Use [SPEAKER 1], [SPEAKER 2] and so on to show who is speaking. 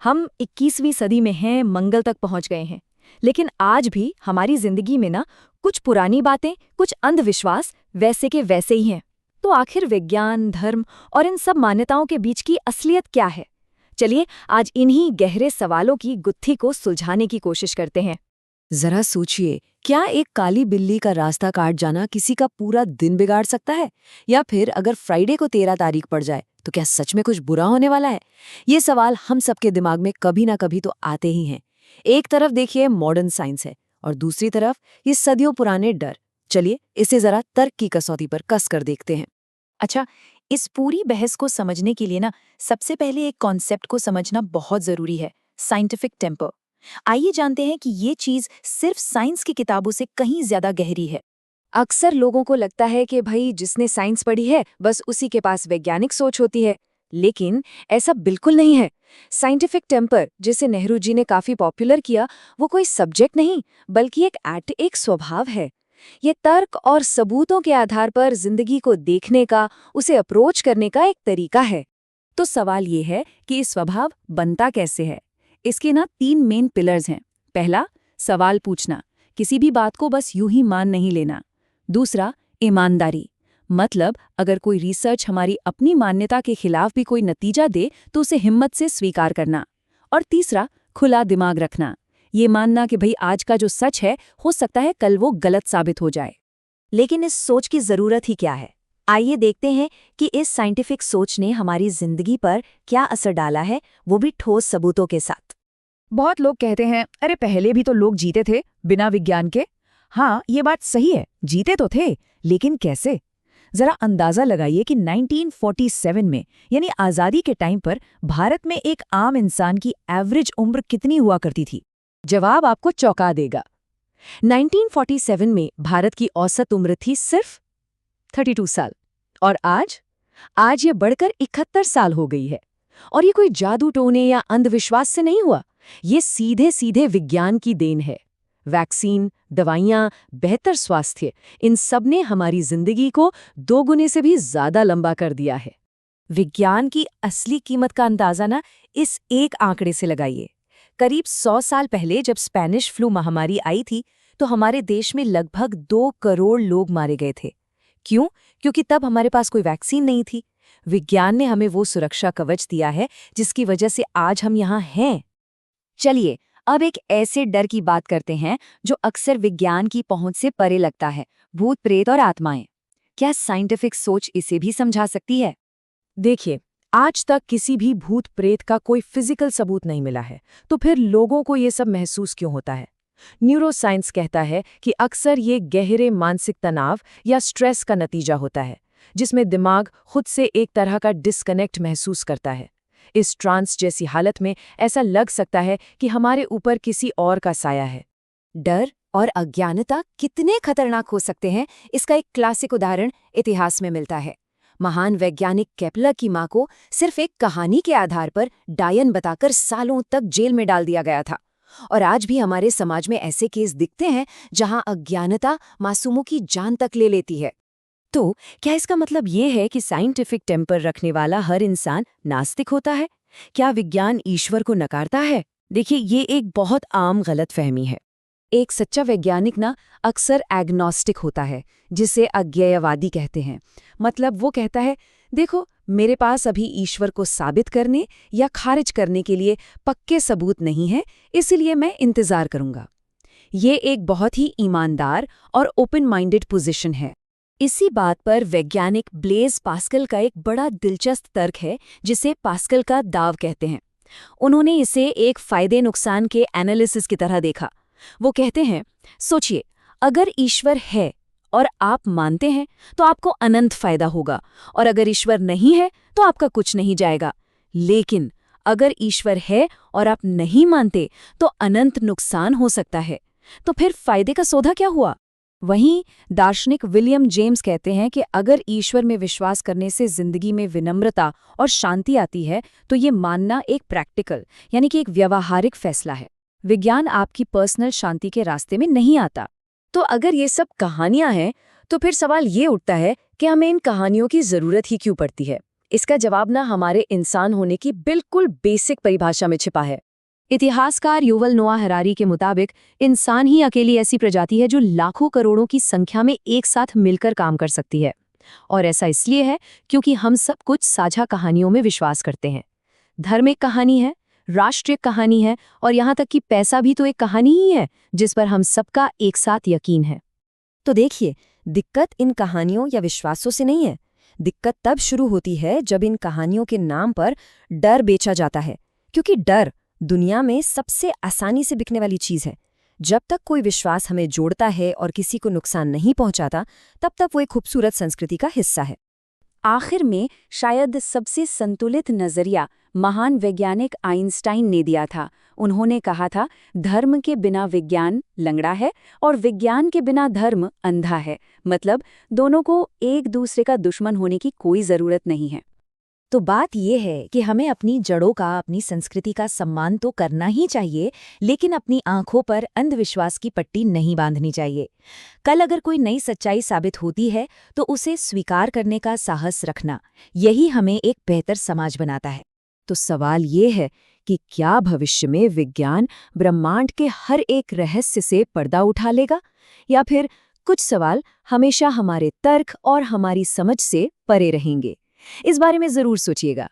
[SPEAKER 1] हम 21वीं सदी में हैं, मंगल तक पहुंच गए हैं। लेकिन आज भी हमारी जिंदगी में ना कुछ पुरानी बातें, कुछ अंधविश्वास वैसे के वैसे ही हैं। तो आखिर विज्ञान, धर्म और इन सब मान्यताओं के बीच की असलियत क्या है? चलिए आज इन्हीं गहरे सवालों की गुत्थी को सुलझाने की कोशिश करते हैं।
[SPEAKER 2] जरा सोचिए, क्या एक काली बिल्ली का रास्ता काट जाना किसी का पूरा दिन बिगाड़ सकता है? या फिर अगर फ्राइडे को 13 तारीख पड़ जाए तो क्या सच में कुछ बुरा होने वाला है? ये सवाल हम सबके दिमाग में कभी ना कभी तो आते ही हैं। एक तरफ देखिए मॉडर्न साइंस है और दूसरी तरफ ये सदियों पुराने डर। चलिए इसे जरा तर्क की कसौटी पर कस कर देखते हैं।
[SPEAKER 1] अच्छा, इस पूरी बहस को समझने के लिए ना सबसे पहले एक कॉन्सेप्ट को समझना बहुत जरूरी है, साइंटिफिक टेम्पर। आइए जानते हैं कि ये चीज सिर्फ साइंस की किताबों से कहीं ज्यादा गहरी है। अक्सर लोगों को लगता है कि भाई जिसने साइंस पढ़ी है बस उसी के पास वैज्ञानिक सोच होती है, लेकिन ऐसा बिल्कुल नहीं है। साइंटिफिक टेम्पर, जिसे नेहरू जी ने काफी पॉपुलर किया, वो कोई सब्जेक्ट नहीं बल्कि एक स्वभाव है। ये तर्क और सबूतों के आधार पर जिंदगी को देखने का, उसे अप्रोच करने का एक तरीका है। तो सवाल ये है कि ये स्वभाव बनता कैसे है? इसके ना 3 मेन पिलर्स हैं। पहला, सवाल पूछना, किसी भी बात को बस यूं ही मान नहीं लेना। दूसरा, ईमानदारी, मतलब अगर कोई रिसर्च हमारी अपनी मान्यता के खिलाफ भी कोई नतीजा दे तो उसे हिम्मत से स्वीकार करना। और तीसरा, खुला दिमाग रखना, ये मानना कि भाई आज का जो सच है हो सकता है कल वो गलत साबित हो जाए। लेकिन इस सोच की जरूरत ही क्या है? आइए देखते हैं कि इस साइंटिफिक सोच ने हमारी जिंदगी पर क्या असर डाला है, वो भी ठोस सबूतों के साथ।
[SPEAKER 3] बहुत लोग कहते हैं, अरे पहले भी तो लोग जीते थे बिना विज्ञान के। हाँ, ये बात सही है, जीते तो थे, लेकिन कैसे? जरा अंदाजा लगाइए कि 1947 में, यानी आज़ादी के टाइम पर, भारत में एक आम इंसान की एवरेज उम्र कितनी हुआ करती थी? जवाब आपको चौंका देगा।
[SPEAKER 2] 1947 में भारत की औसत उम्र थी सिर्फ 32 साल। और आज ये बढ़कर 71 साल हो गई है। और ये कोई जादू टोने या अंधविश्वास से नहीं हुआ, ये सीधे सीधे विज्ञान की देन है। वैक्सीन, दवाइयाँ, बेहतर स्वास्थ्य, इन सब ने हमारी जिंदगी को 2 गुने से भी ज्यादा लंबा कर दिया है। विज्ञान की असली कीमत का अंदाजा ना इस एक आंकड़े से लगाइए। करीब 100 साल पहले जब स्पेनिश फ्लू महामारी आई थी तो हमारे देश में लगभग 2 करोड़ लोग मारे गए थे। क्यों? क्योंकि तब हमारे पास कोई वैक्सीन नहीं थी। विज्ञान ने हमें वो सुरक्षा कवच दिया है जिसकी वजह से आज हम यहाँ हैं।
[SPEAKER 1] चलिए अब एक ऐसे डर की बात करते हैं जो अक्सर विज्ञान की पहुंच से परे लगता है, भूत प्रेत और आत्माएं। क्या साइंटिफिक सोच इसे भी समझा सकती है?
[SPEAKER 3] देखिए, आज तक किसी भी भूत प्रेत का कोई फिजिकल सबूत नहीं मिला है, तो फिर लोगों को ये सब महसूस क्यों होता है? न्यूरोसाइंस कहता है कि अक्सर ये गहरे मानसिक तनाव या स्ट्रेस का नतीजा होता है, जिसमें दिमाग खुद से एक तरह का डिस्कनेक्ट महसूस करता है। इस ट्रांस जैसी हालत में ऐसा लग सकता है कि हमारे ऊपर किसी और का साया है।
[SPEAKER 2] डर और अज्ञानता कितने खतरनाक हो सकते हैं, इसका एक क्लासिक उदाहरण इतिहास में मिलता है। महान वैज्ञानिक केपलर की मां को सिर्फ एक कहानी के आधार पर डायन बताकर सालों तक जेल में डाल दिया गया था। और आज भी हमारे समाज में ऐसे केस दिखते हैं जहां अज्ञानता मासूमों की जान तक ले लेती है। तो क्या इसका मतलब ये है कि साइंटिफिक टेम्पर रखने वाला हर इंसान नास्तिक होता है? क्या विज्ञान ईश्वर को नकारता है? देखिए, ये एक बहुत आम गलतफहमी है। एक सच्चा वैज्ञानिक ना अक्सर एग्नोस्टिक होता है, जिसे अज्ञेयवादी कहते हैं। मतलब वो कहता है, देखो, मेरे पास अभी ईश्वर को साबित करने या खारिज करने के लिए पक्के सबूत नहीं है, इसलिए मैं इंतजार करूंगा। ये एक बहुत ही ईमानदार और ओपन माइंडेड पोजीशन है। इसी बात पर वैज्ञानिक ब्लेज पास्कल का एक बड़ा दिलचस्प तर्क है, जिसे पास्कल का दाव कहते हैं। उन्होंने इसे एक फायदे नुकसान के एनालिसिस की तरह देखा। वो कहते हैं, सोचिए, अगर ईश्वर है और आप मानते हैं तो आपको अनंत फायदा होगा, और अगर ईश्वर नहीं है तो आपका कुछ नहीं जाएगा। लेकिन अगर ईश्वर है और आप नहीं मानते तो अनंत नुकसान हो सकता है। तो फिर फायदे का सौदा क्या हुआ? वहीं दार्शनिक विलियम जेम्स कहते हैं कि अगर ईश्वर में विश्वास करने से जिंदगी में विनम्रता और शांति आती है तो ये मानना एक प्रैक्टिकल, यानी कि एक व्यावहारिक फैसला है। विज्ञान आपकी पर्सनल शांति के रास्ते में नहीं आता। तो अगर ये सब कहानियां हैं तो फिर सवाल ये उठता है कि हमें इन कहानियों की जरूरत ही क्यों पड़ती है?
[SPEAKER 3] इसका जवाब ना हमारे इंसान होने की बिल्कुल बेसिक परिभाषा में छिपा है। इतिहासकार युवल नोआ हरारी के मुताबिक इंसान ही अकेली ऐसी प्रजाति है जो लाखों करोड़ों की संख्या में एक साथ मिलकर काम कर सकती है। और ऐसा इसलिए है क्योंकि हम सब कुछ साझा कहानियों में विश्वास करते हैं। धर्म एक कहानी है, राष्ट्र एक कहानी है, और यहाँ तक कि पैसा भी तो एक कहानी ही है जिस पर हम सबका एक साथ यकीन है।
[SPEAKER 2] तो देखिए, दिक्कत इन कहानियों या विश्वासों से नहीं है। दिक्कत तब शुरू होती है जब इन कहानियों के नाम पर डर बेचा जाता है, क्योंकि डर दुनिया में सबसे आसानी से बिकने वाली चीज है। जब तक कोई विश्वास हमें जोड़ता है और किसी को नुकसान नहीं पहुंचाता, तब तक वो एक खूबसूरत संस्कृति का हिस्सा है।
[SPEAKER 1] आखिर में शायद सबसे संतुलित नजरिया महान वैज्ञानिक आइंस्टाइन ने दिया था। उन्होंने कहा था, धर्म के बिना विज्ञान लंगड़ा है और विज्ञान के बिना धर्म अंधा है। मतलब दोनों को एक दूसरे का दुश्मन होने की कोई जरूरत नहीं है।
[SPEAKER 2] तो बात यह है कि हमें अपनी जड़ों का, अपनी संस्कृति का सम्मान तो करना ही चाहिए, लेकिन अपनी आंखों पर अंधविश्वास की पट्टी नहीं बांधनी चाहिए। कल अगर कोई नई सच्चाई साबित होती है तो उसे स्वीकार करने का साहस रखना, यही हमें एक बेहतर समाज बनाता है।
[SPEAKER 3] तो सवाल ये है कि क्या भविष्य में विज्ञान ब्रह्मांड के हर एक रहस्य से पर्दा उठा लेगा, या फिर कुछ सवाल हमेशा हमारे तर्क और हमारी समझ से परे रहेंगे? इस बारे में जरूर सोचिएगा।